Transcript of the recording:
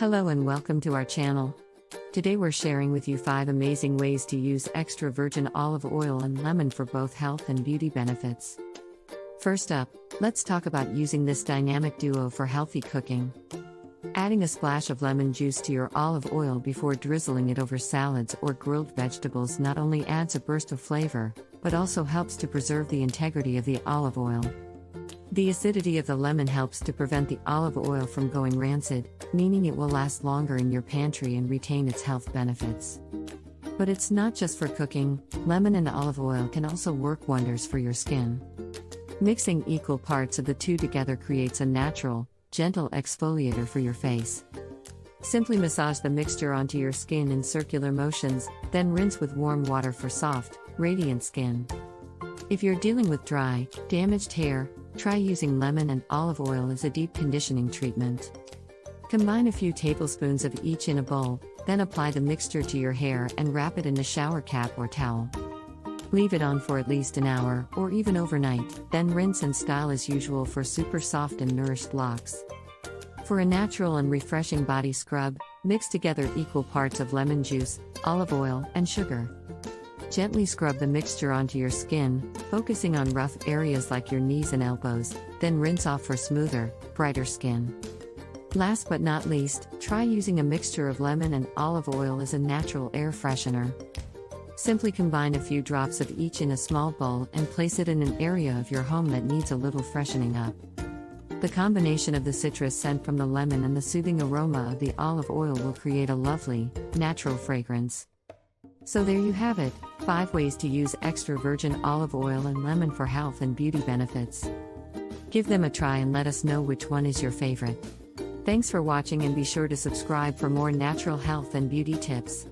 Hello and welcome to our channel. Today we're sharing with you 5 amazing ways to use extra virgin olive oil and lemon for both health and beauty benefits. First up, let's talk about using this dynamic duo for healthy cooking. Adding a splash of lemon juice to your olive oil before drizzling it over salads or grilled vegetables not only adds a burst of flavor, but also helps to preserve the integrity of the olive oil. The acidity of the lemon helps to prevent the olive oil from going rancid, meaning it will last longer in your pantry and retain its health benefits. But it's not just for cooking, lemon and olive oil can also work wonders for your skin. Mixing equal parts of the two together creates a natural, gentle exfoliator for your face. Simply massage the mixture onto your skin in circular motions, then rinse with warm water for soft, radiant skin. If you're dealing with dry, damaged hair, try using lemon and olive oil as a deep conditioning treatment. Combine a few tablespoons of each in a bowl, then apply the mixture to your hair and wrap it in a shower cap or towel. Leave it on for at least an hour, or even overnight, then rinse and style as usual for super soft and nourished locks. For a natural and refreshing body scrub, mix together equal parts of lemon juice, olive oil, and sugar. Gently scrub the mixture onto your skin, focusing on rough areas like your knees and elbows, then rinse off for smoother, brighter skin. Last but not least, try using a mixture of lemon and olive oil as a natural air freshener. Simply combine a few drops of each in a small bowl and place it in an area of your home that needs a little freshening up. The combination of the citrus scent from the lemon and the soothing aroma of the olive oil will create a lovely, natural fragrance. So there you have it, 5 ways to use extra virgin olive oil and lemon for health and beauty benefits. Give them a try and let us know which one is your favorite. Thanks for watching and be sure to subscribe for more natural health and beauty tips.